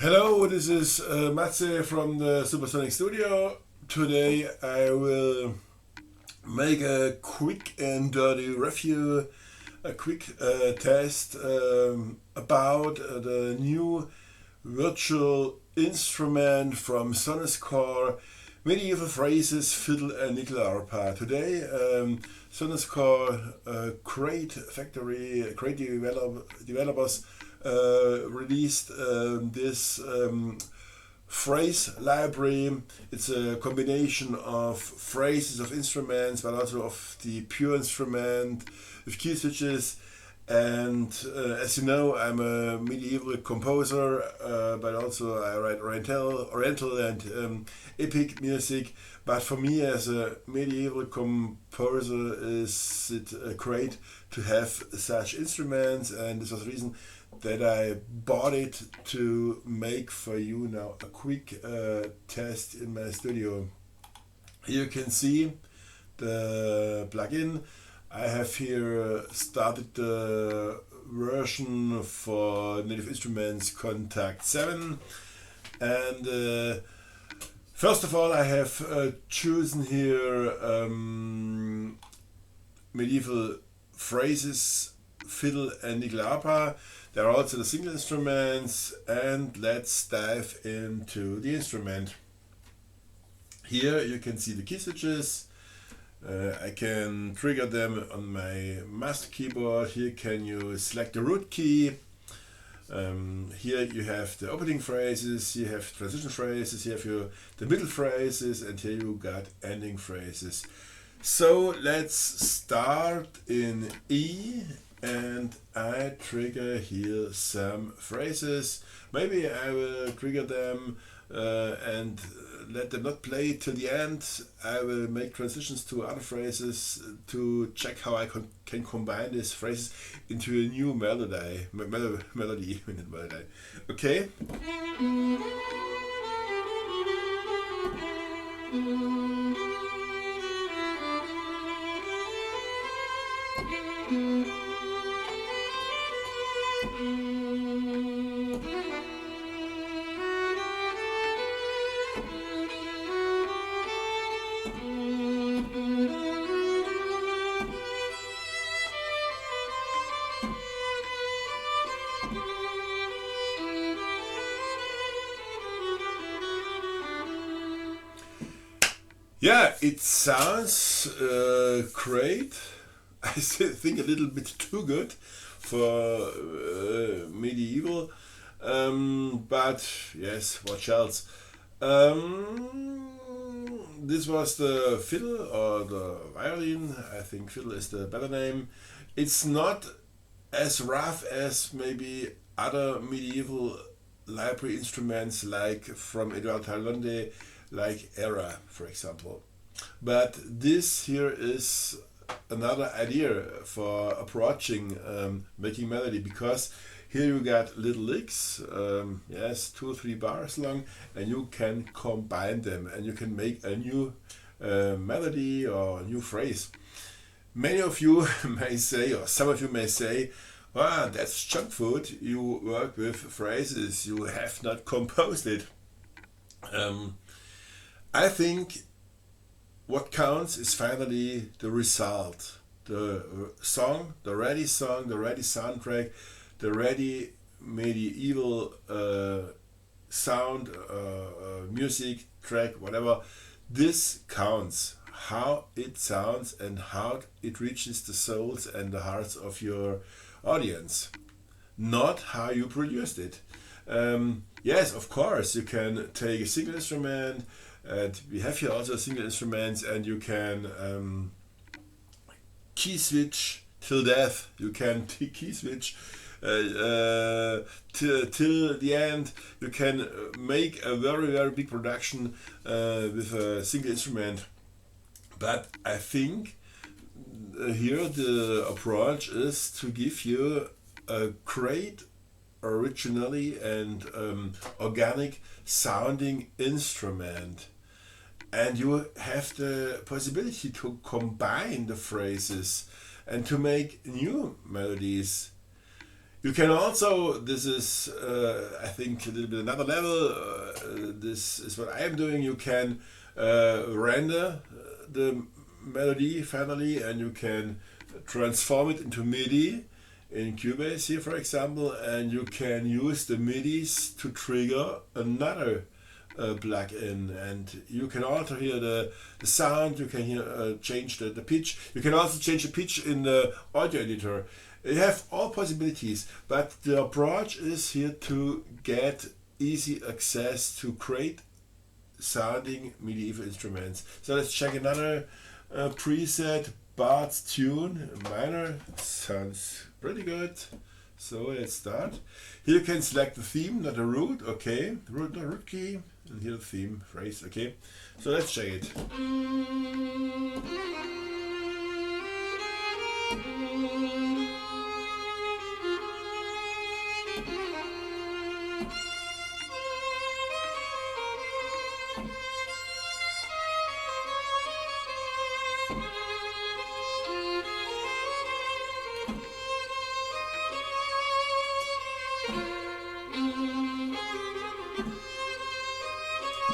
Hello, this is Matze from the Supersonic Studio. Today I will make a quick and dirty review, a quick test about the new virtual instrument from Sonuscore, Medieval Phrases, Fiddle and Nyckelharpa. Today, Sonuscore, great factory, great developers released this phrase library. It's a combination of phrases of instruments, but also of the pure instrument with key switches. And as you know, I'm a medieval composer, but also I write Oriental and epic music. But for me, as a medieval composer, is it great to have such instruments, and this was the reason that I bought it to make for you now a quick test in my studio. Here you can see the plugin. I have here started the version for Native Instruments Contact 7, and first of all I have chosen here Medieval Phrases, Fiddle and Nyckelharpa. There are also the single instruments, and let's dive into the instrument. Here you can see the key switches. I can trigger them on my master keyboard. Here can you select the root key. Here you have the opening phrases, you have transition phrases, you have the middle phrases, and here you got ending phrases. So let's start in E, and I trigger here some phrases. Maybe I will trigger them and let them not play till the end. I will make transitions to other phrases to check how I can combine these phrases into a new melody. Okay? Yeah, it sounds great. I think a little bit too good for medieval, but yes, what else? This was the fiddle or the violin. I think fiddle is the better name. It's not as rough as maybe other medieval library instruments like from Edouard Talonde, like Era, for example. But this here is another idea for approaching making melody, because here you got little licks, yes, 2 or 3 bars long, and you can combine them and you can make a new melody or a new phrase. Many of you may say, or some of you may say, "Ah, that's junk food. You work with phrases, you have not composed it." I think what counts is finally the result. The song, the ready soundtrack, the ready medieval sound, music track, whatever. This counts. How it sounds and how it reaches the souls and the hearts of your audience, not how you produced it. Yes, of course, you can take a single instrument, and we have here also single instruments, and you can key switch till death. You can key switch till the end. You can make a very big production with a single instrument. But I think here the approach is to give you a great, originally and organic sounding instrument, and you have the possibility to combine the phrases and to make new melodies. You can also, this is I think a little bit another level, this is what I am doing, you can render the melody finally, and you can transform it into MIDI in Cubase here, for example, and you can use the MIDIs to trigger another plug-in, and you can alter here the sound, you can here change the pitch, you can also change the pitch in the audio editor. You have all possibilities, but the approach is here to get easy access to great sounding medieval instruments. So let's check another preset, Bart's tune, minor, sounds pretty good. So let's start. Here you can select the theme, not the root, okay, root, not root key, and here the theme phrase, okay. So let's check it.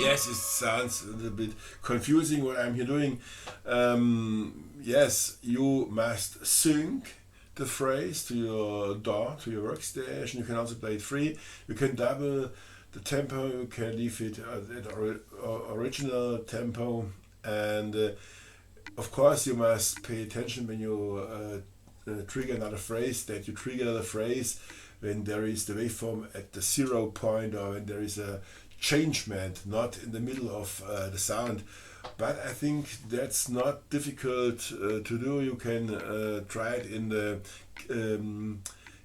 Yes, it sounds a little bit confusing what I'm here doing. Yes, you must sync the phrase to your DAW, to your workstation. You can also play it free. You can double the tempo, you can leave it at original tempo, and of course you must pay attention when you trigger another phrase, that you trigger the phrase when there is the waveform at the 0 point, or when there is a changement, not in the middle of the sound. But I think that's not difficult to do. You can try it in the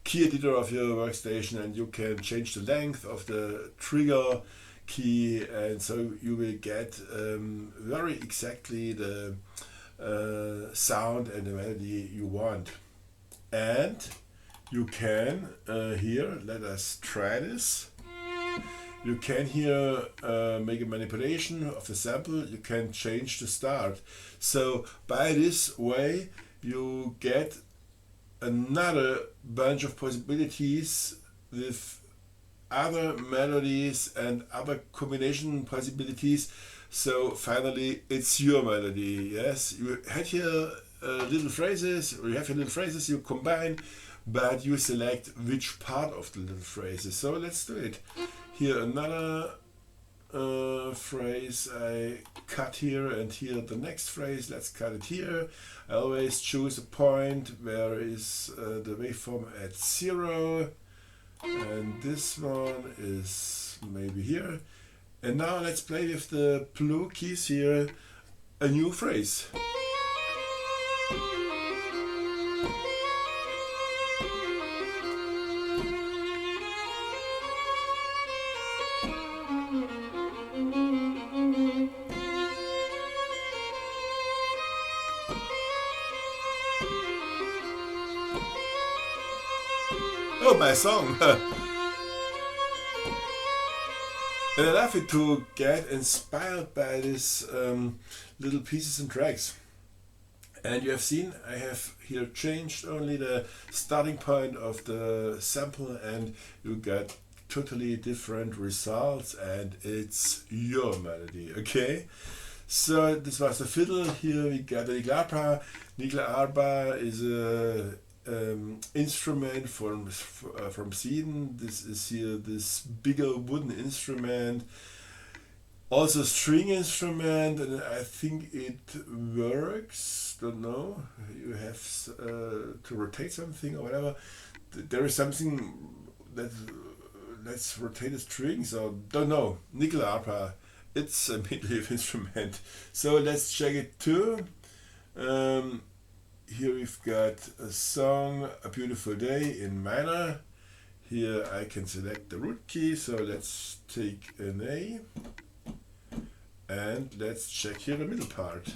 key editor of your workstation, and you can change the length of the trigger key, and so you will get very exactly the sound and the melody you want. And you can here, let us try this. You can here make a manipulation of the sample. You can change the start. So by this way you get another bunch of possibilities with other melodies and other combination possibilities. So finally it's your melody. Yes, you had here little phrases, or you have your little phrases you combine, but you select which part of the little phrases. So let's do it. Here another phrase I cut here, and here the next phrase, let's cut it here. I always choose a point where is the waveform at 0, and this one is maybe here. And now let's play with the blue keys here a new phrase. Oh, my song! And I love it to get inspired by these little pieces and tracks. And you have seen I have here changed only the starting point of the sample, and you get totally different results, and it's your melody, okay? So this was the fiddle. Here we got the Nyckelharpa. Nyckelharpa is a instrument from Sweden. This is here this bigger wooden instrument, also string instrument, and I think it works. Don't know. You have to rotate something or whatever. There is something that let's rotate the strings, or don't know. Nyckelharpa. It's a medieval instrument. So let's check it too. Here we've got a song, A Beautiful Day in minor. Here I can select the root key, so let's take an A. And let's check here the middle part.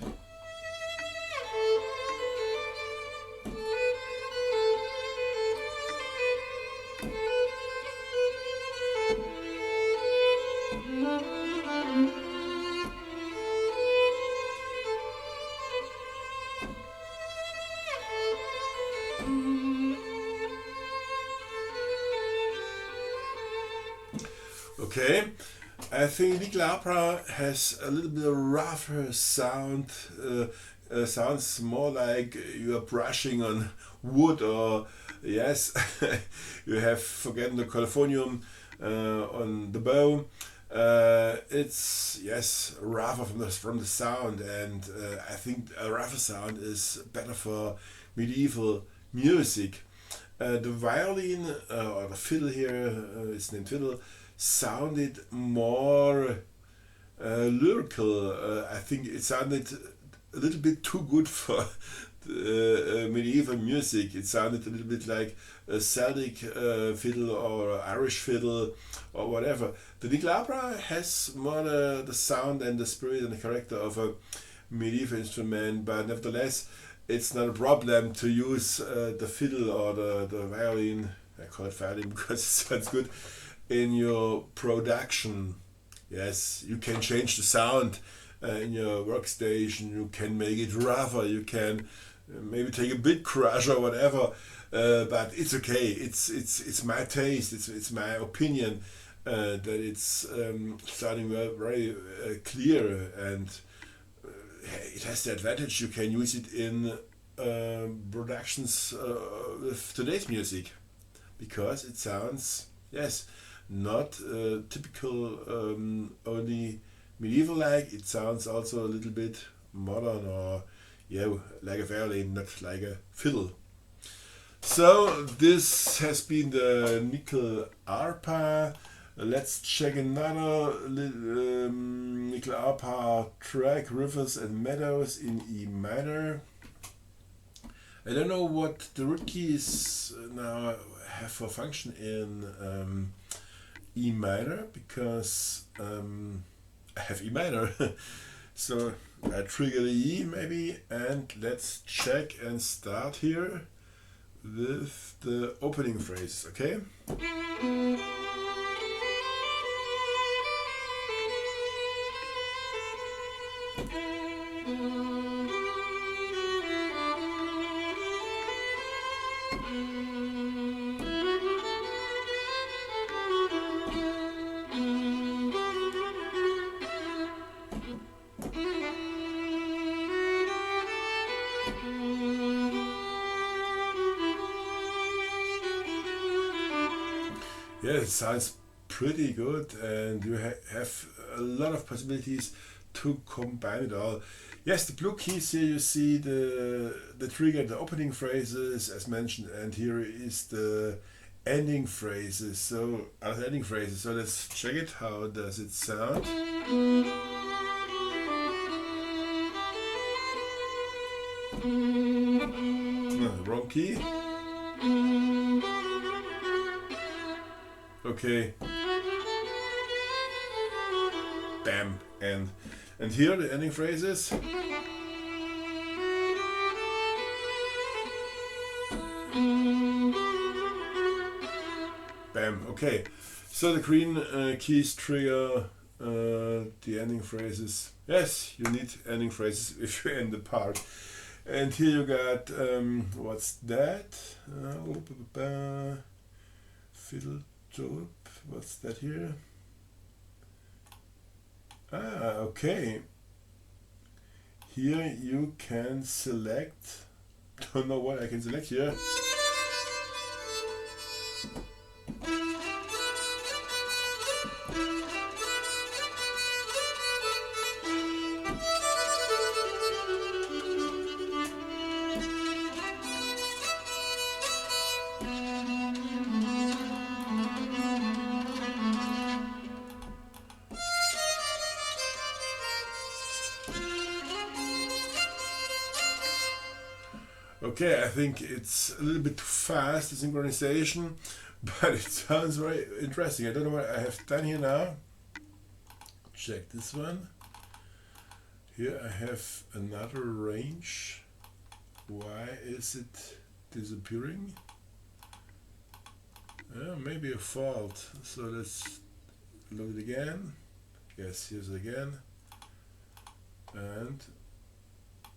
Okay, I think Nyckelharpa has a little bit of rougher sound. Sounds more like you are brushing on wood, or yes, you have forgotten the colophonium on the bow. It's yes rougher from the sound, and I think a rougher sound is better for medieval music. The violin or the fiddle here, it's named fiddle, sounded more lyrical. I think it sounded a little bit too good for medieval music. It sounded a little bit like a Celtic fiddle or Irish fiddle or whatever. The Nyckelharpa has more the sound and the spirit and the character of a medieval instrument, but nevertheless, it's not a problem to use the fiddle or the violin. I call it violin because it sounds good in your production. Yes, you can change the sound in your workstation. You can make it rougher. You can maybe take a bit crush or whatever. But it's okay. It's my taste. It's my opinion that it's sounding very clear, and it has the advantage you can use it in productions with today's music, because it sounds yes not typical only medieval like. It sounds also a little bit modern, or yeah, like a violin, not like a fiddle. So this has been the Nyckelharpa. Let's check another Nyckelharpa track, Rivers and Meadows in E minor. I don't know what the root keys now have for function in E minor, because I have E minor. So I trigger the E maybe, and let's check and start here with the opening phrase, okay? Yeah, it sounds pretty good, and you have a lot of possibilities to combine it all. Yes, the blue keys here, you see the trigger, the opening phrases as mentioned, and here is the ending phrases. So ending phrases. So let's check it. How does it sound? Wrong key. Okay. Bam. And here the ending phrases. Bam. Okay. So the green keys trigger the ending phrases. Yes, you need ending phrases if you end the part. And here you got what's that? Fiddle dope. What's that here? Okay. Here you can select. Don't know what I can select here. Okay, I think it's a little bit too fast, the synchronization, but it sounds very interesting. I don't know what I have done here now. Check this one. Here I have another range. Why is it disappearing? Maybe a fault. So let's load it again. Yes, here's it again. And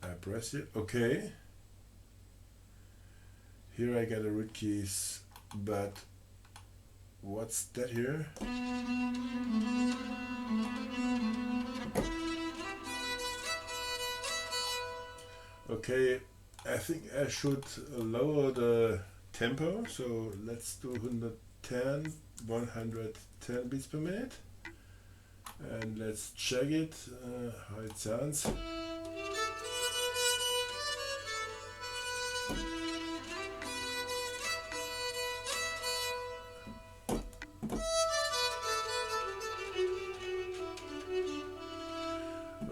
I press it. Okay. Here I get the root keys, but what's that here? Okay, I think I should lower the tempo, so let's do 110 beats per minute, and let's check it, how it sounds.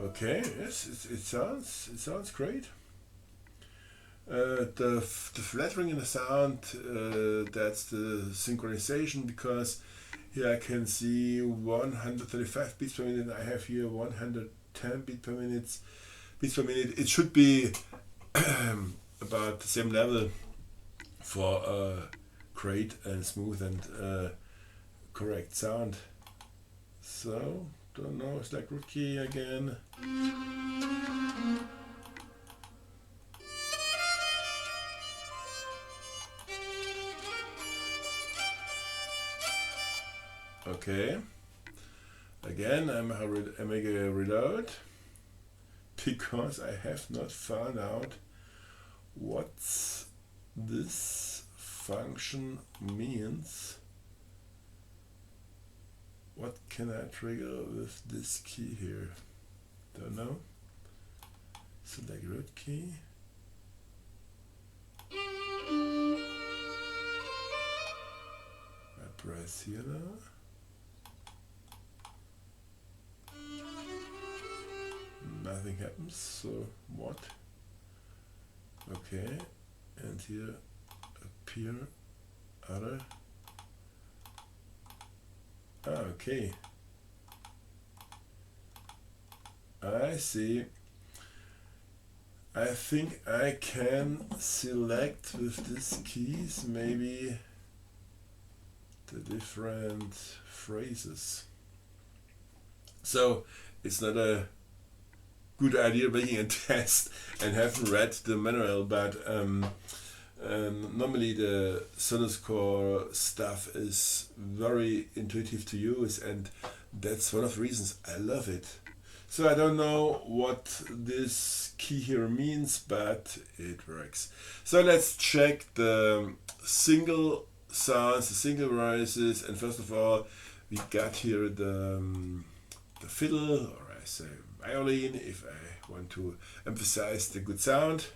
Okay, yes, it sounds great. The flattering in the sound, that's the synchronization, because here I can see 135 beats per minute. I have here 110 beats per minute. It should be about the same level for a great and smooth and correct sound. So, don't know, it's like root key again. Okay, again I make a reload, because I have not found out what this function means. What can I trigger with this key here? Don't know. Select root key. I press here now. Nothing happens, so what? Okay, and here appear other. Okay, I see. I think I can select with these keys maybe the different phrases. So it's not a good idea making a test and haven't read the manual, but normally the Sonuscore stuff is very intuitive to use, and that's one of the reasons I love it. So I don't know what this key here means, but it works. So let's check the single sounds, the single voices, and first of all we got here the fiddle, or I say violin if I want to emphasize the good sound.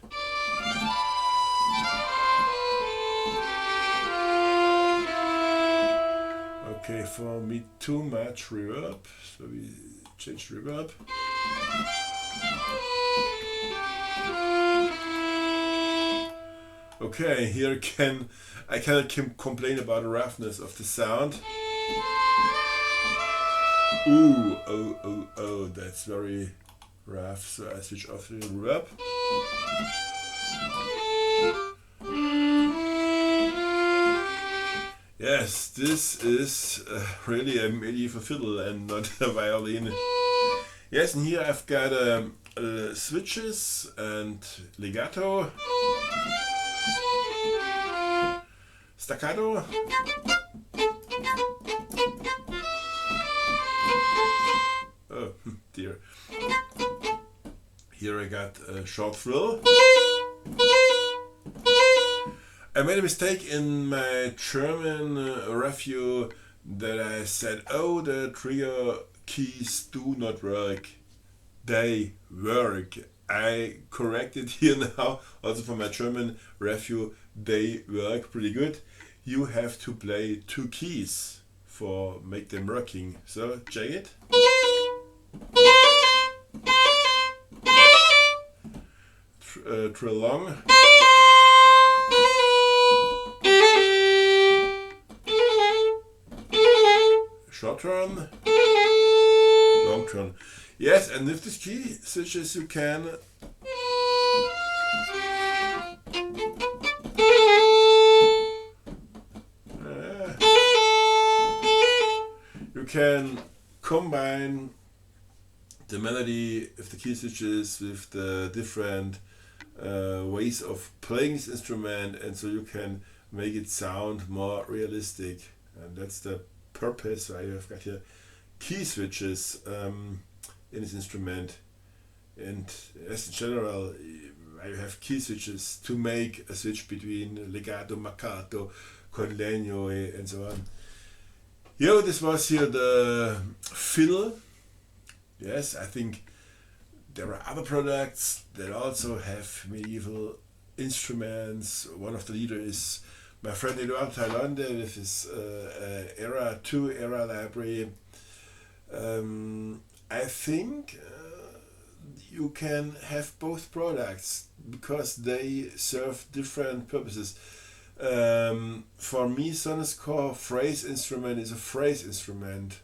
Okay, for me too much reverb, so we change reverb. Okay, here I cannot complain about the roughness of the sound. Ooh, oh, that's very rough, so I switch off the reverb. Yes, this is really a medieval fiddle and not a violin. Yes, and here I've got switches and legato, staccato, oh dear. Here I got a short thrill. I made a mistake in my German review that I said, oh, the trigger keys do not work. They work. I corrected here now, also for my German review, they work pretty good. You have to play two keys for make them working. So check it. Trill long. Short turn, long turn. Yes, and with this key switches you can combine the melody of the key switches with the different ways of playing this instrument, and so you can make it sound more realistic. and that's the purpose. I have got here key switches in this instrument, and as in general, I have key switches to make a switch between legato, marcato, con legno, and so on. Here, this was here the Fiddle. Yes, I think there are other products that also have medieval instruments. One of the leaders is my friend Eduardo Tailonde with his era 2 era library. I think you can have both products because they serve different purposes. For me, Sonuscore phrase instrument is a phrase instrument.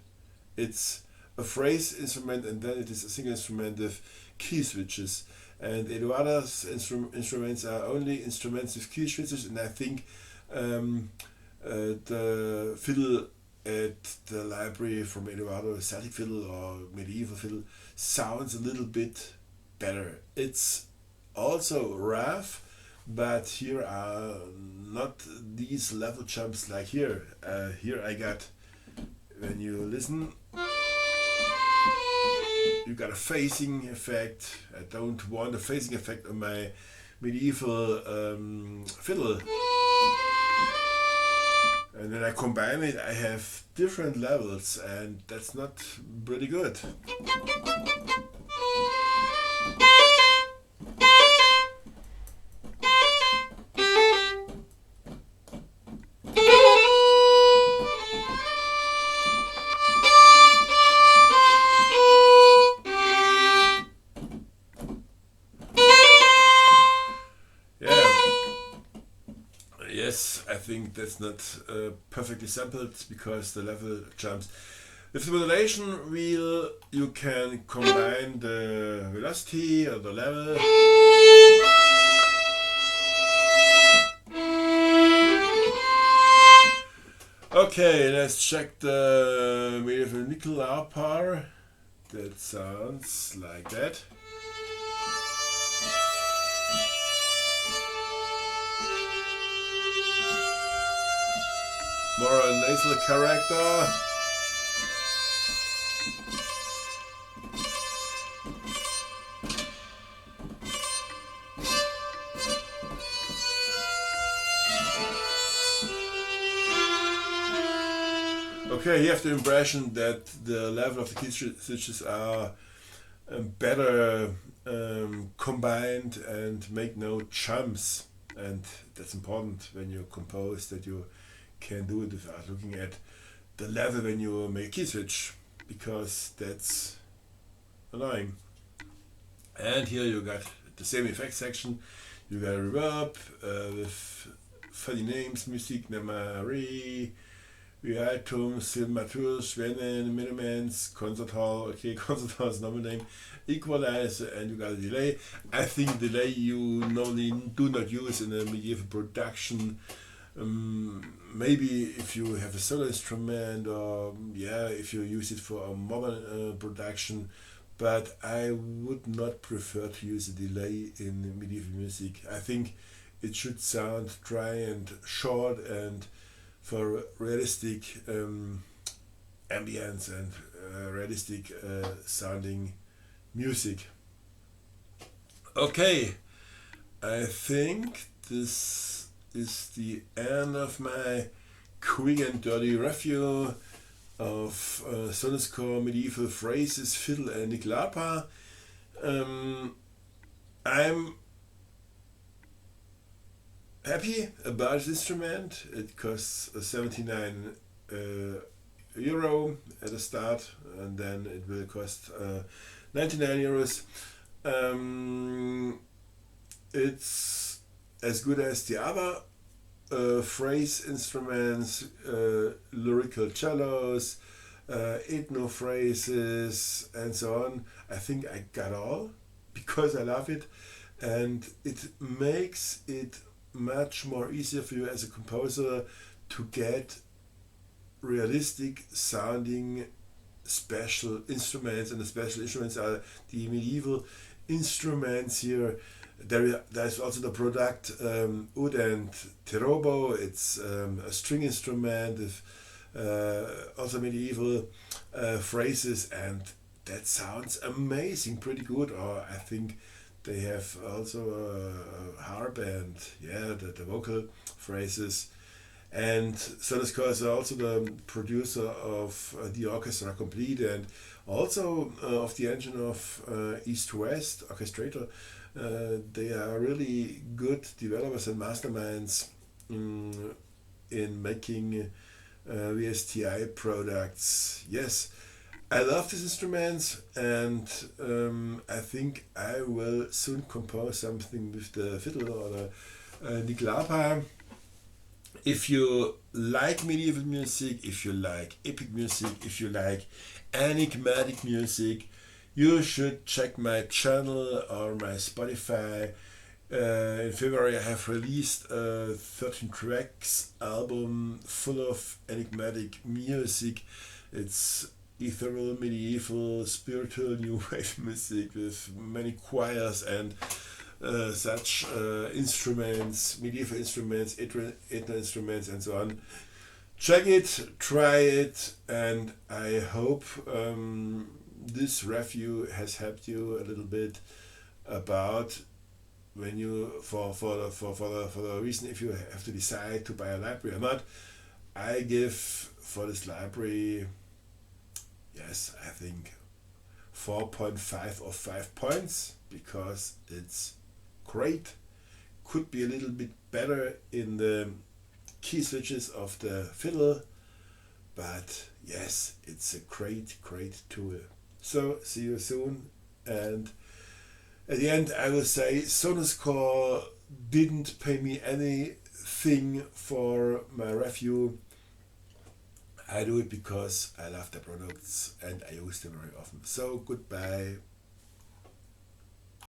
It's a phrase instrument, and then it is a single instrument with key switches. And Eduardo's instruments are only instruments with key switches, and I think the fiddle at the library from Eduardo, Celtic fiddle or medieval fiddle, sounds a little bit better. It's also rough, but here are not these level jumps like here. Here I got, when you listen, you got a phasing effect. I don't want a phasing effect on my medieval fiddle. And when I combine it, I have different levels, and that's not pretty good. Yes, I think that's not perfectly sampled because the level jumps. With the modulation wheel, you can combine the velocity or the level. Okay, let's check the medieval Nyckelharpa. That sounds like that. More a nasal character. Okay, you have the impression that the level of the key switches are better combined and make no jumps, and that's important when you compose, that you can do it without looking at the level when you make a key switch, because that's annoying. And here you got the same effect section. You got a reverb with funny names, Musik, Namari, Realism, Silmatur, Schwennen, Minimans, Concert Hall. Okay, Concert Hall is normal name. Equalizer, and you got a delay. I think delay you normally do not use in a medieval production. Maybe if you have a solo instrument, or if you use it for a modern production, but I would not prefer to use a delay in medieval music. I think it should sound dry and short, and for realistic ambience and realistic sounding music. Okay, I think this is the end of my quick and dirty review of Sonuscore medieval phrases, fiddle and Nyckelharpa. I'm happy about this instrument. It costs 79 euro at the start, and then it will cost 99 euros. It's as good as the other phrase instruments, lyrical cellos, ethno phrases, and so on. I think I got all because I love it, and it makes it much more easier for you as a composer to get realistic sounding special instruments, and the special instruments are the medieval instruments here. There's also the product Ud and Terobo. It's a string instrument with also medieval phrases, and that sounds amazing, pretty good. Or I think they have also a harp and yeah, the vocal phrases. And Sonuscore is also the producer of the Orchestra Complete and also of the engine of East West Orchestrator. They are really good developers and masterminds in making vsti products. Yes, I love these instruments, and I think I will soon compose something with the fiddle or the Nyckelharpa. If you like medieval music, if you like epic music, if you like enigmatic music, you should check my channel or my Spotify. In February, I have released a 13 tracks album full of enigmatic music. It's ethereal, medieval, spiritual, new wave music with many choirs and such instruments, medieval instruments, ethno instruments, and so on. Check it, try it, and I hope this review has helped you a little bit about when you for the reason if you have to decide to buy a library or not. I give for this library, yes, I think 4.5 or 5 points, because it's great. Could be a little bit better in the key switches of the fiddle, but yes, it's a great tool. So see you soon, and at the end I will say Sonuscore didn't pay me anything for my review. I do it because I love the products and I use them very often. So goodbye.